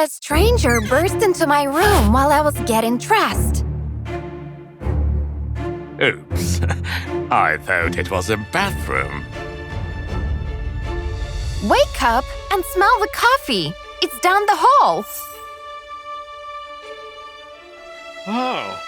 A stranger burst into my room while I was getting dressed. Oops. I thought it was a bathroom. Wake up and smell the coffee. It's down the hall. Oh.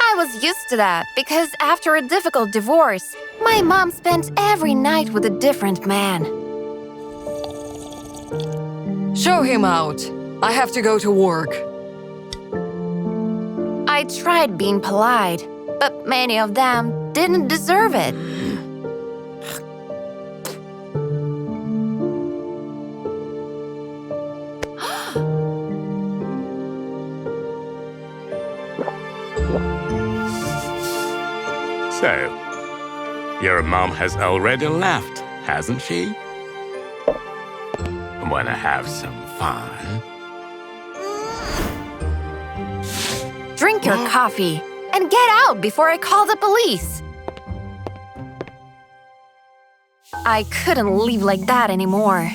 I was used to that because after a difficult divorce, my mom spent every night with a different man. Show him out. I have to go to work. I tried being polite, but many of them didn't deserve it. So, your mom has already left, hasn't she? Wanna have some fun? Drink your coffee and get out before I call the police. I couldn't leave like that anymore.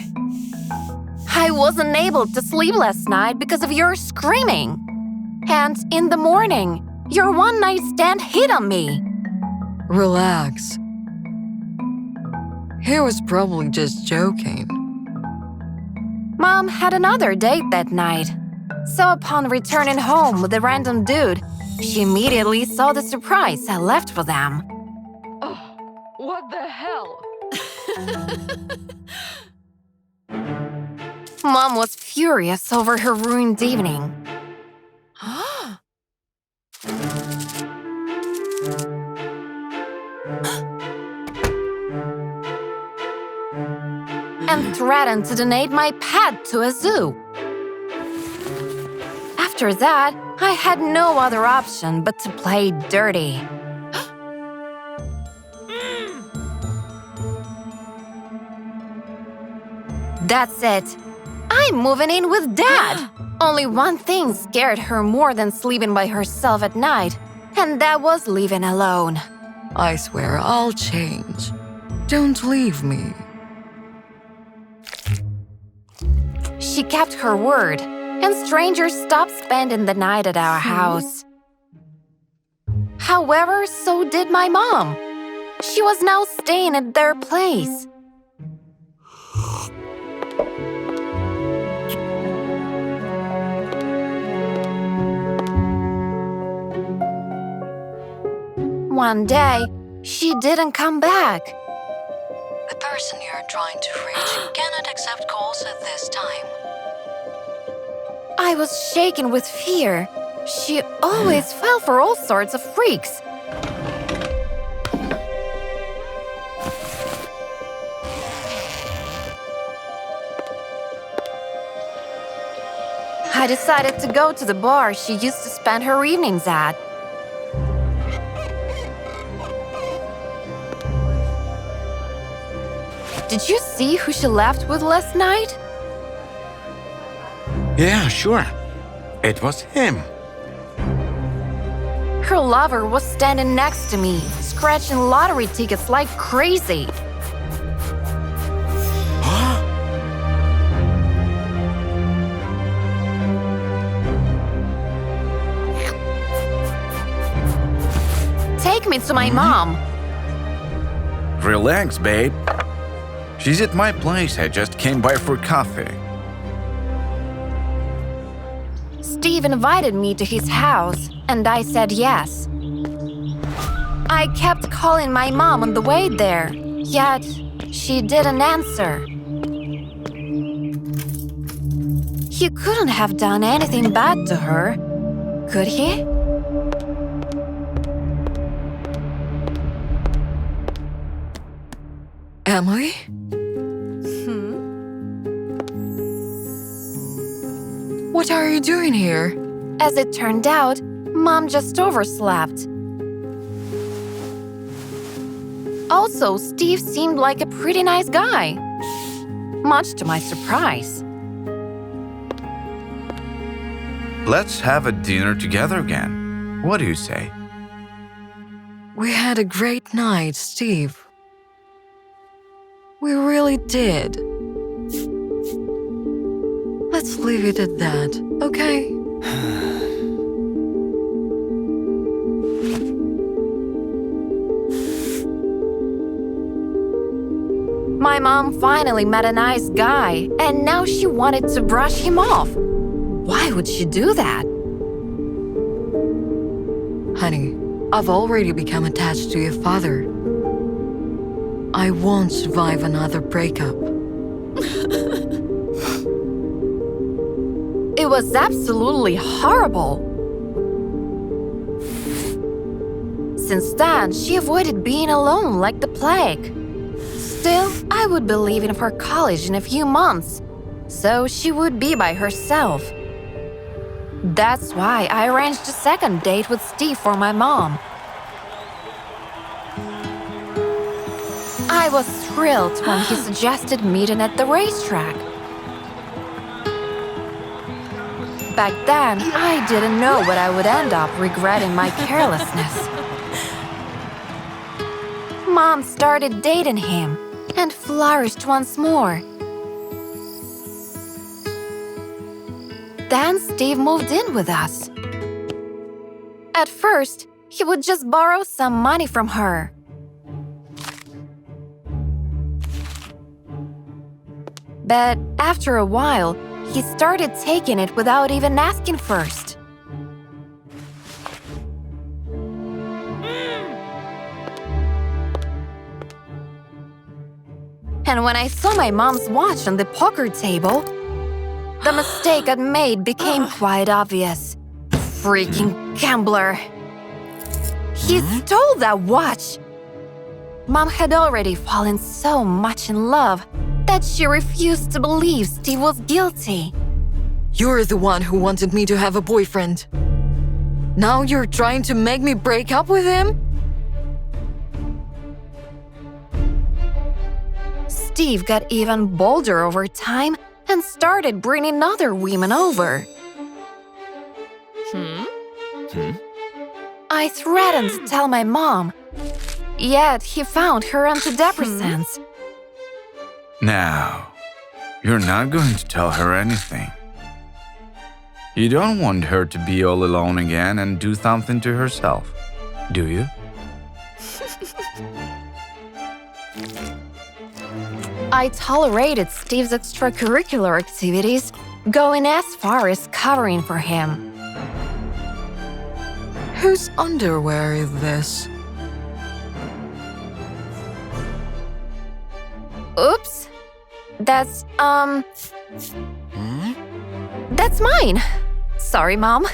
I wasn't able to sleep last night because of your screaming. And in the morning, your one-night stand hit on me. Relax. He was probably just joking. Mom had another date that night. So upon returning home with a random dude, she immediately saw the surprise I left for them. Oh, what the hell? Mom was furious over her ruined evening. And threatened to donate my pet to a zoo. After that, I had no other option but to play dirty. That's it. I'm moving in with Dad. Only one thing scared her more than sleeping by herself at night, and that was living alone. I swear I'll change. Don't leave me. She kept her word, and strangers stopped spending the night at our house. However, so did my mom. She was now staying at their place. One day, she didn't come back. The person you're trying to reach cannot accept calls at this time. I was shaken with fear. She always fell for all sorts of freaks. I decided to go to the bar she used to spend her evenings at. Did you see who she left with last night? Yeah, sure. It was him. Her lover was standing next to me, scratching lottery tickets like crazy. Take me to my mom. Relax, babe. She's at my place. I just came by for coffee. Steve invited me to his house, and I said yes. I kept calling my mom on the way there, yet she didn't answer. He couldn't have done anything bad to her, could he? Emily? What are you doing here? As it turned out, Mom just overslept. Also, Steve seemed like a pretty nice guy, much to my surprise. let's have a dinner together again. What do you say? We had a great night, Steve. We really did. Let's leave it at that, okay? My mom finally met a nice guy, and now she wanted to brush him off. Why would she do that? Honey, I've already become attached to your father. I won't survive another breakup. It was absolutely horrible. Since then, she avoided being alone like the plague. Still, I would be leaving for college in a few months, so she would be by herself. That's why I arranged a second date with Steve for my mom. I was thrilled when he suggested meeting at the racetrack. Back then, I didn't know what I would end up regretting my carelessness. Mom started dating him and flourished once more. Then Steve moved in with us. At first, he would just borrow some money from her. But after a while, he started taking it without even asking first. And when I saw my mom's watch on the poker table, the mistake I'd made became quite obvious. Freaking gambler. He stole that watch. Mom had already fallen so much in love that she refused to believe Steve was guilty. You're the one who wanted me to have a boyfriend. Now you're trying to make me break up with him? Steve got even bolder over time and started bringing other women over. I threatened to tell my mom, yet he found her antidepressants. Now, you're not going to tell her anything. You don't want her to be all alone again and do something to herself, do you? I tolerated Steve's extracurricular activities, going as far as covering for him. Whose underwear is this? Oops. That's mine. Sorry, Mom.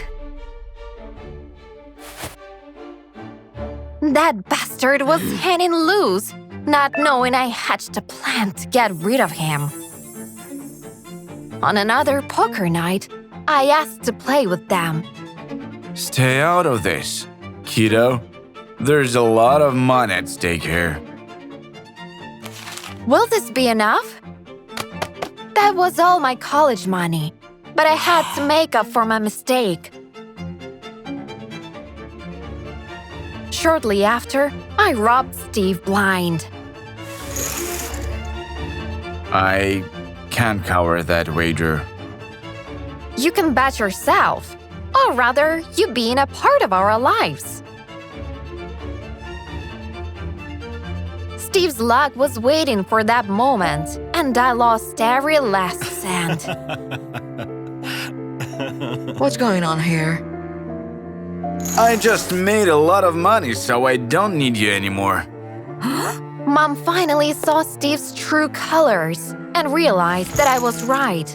That bastard was hanging loose, not knowing I hatched a plan to get rid of him. On another poker night, I asked to play with them. Stay out of this, kiddo. There's a lot of money at stake here. Will this be enough? That was all my college money, but I had to make up for my mistake. Shortly after, I robbed Steve blind. I can't cover that wager. You can bet yourself, or rather, you being a part of our lives. Steve's luck was waiting for that moment, and I lost every last cent. What's going on here? I just made a lot of money, so I don't need you anymore. Mom finally saw Steve's true colors and realized that I was right.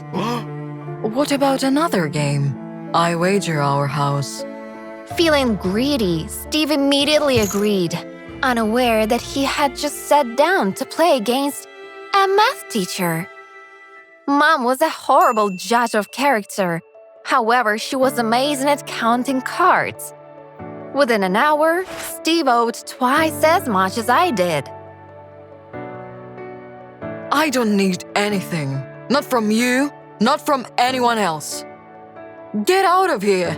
What about another game? I wager our house. Feeling greedy, Steve immediately agreed, unaware that he had just sat down to play against a math teacher. Mom was a horrible judge of character. However, she was amazing at counting cards. Within an hour, Steve owed twice as much as I did. I don't need anything. Not from you, not from anyone else. Get out of here!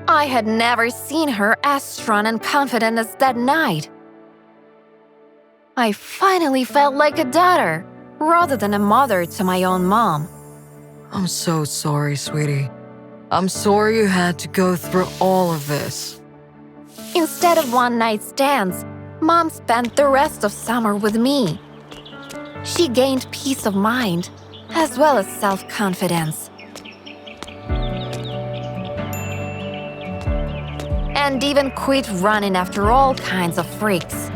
I had never seen her as strong and confident as that night. I finally felt like a daughter rather than a mother to my own mom. I'm so sorry, sweetie. I'm sorry you had to go through all of this. Instead of one-night stands, Mom spent the rest of summer with me. She gained peace of mind as well as self-confidence. And even quit running after all kinds of freaks.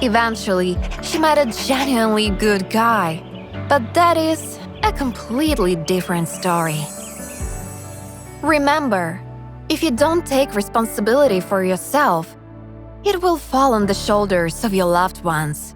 Eventually, she met a genuinely good guy, but that is a completely different story. Remember, if you don't take responsibility for yourself, it will fall on the shoulders of your loved ones.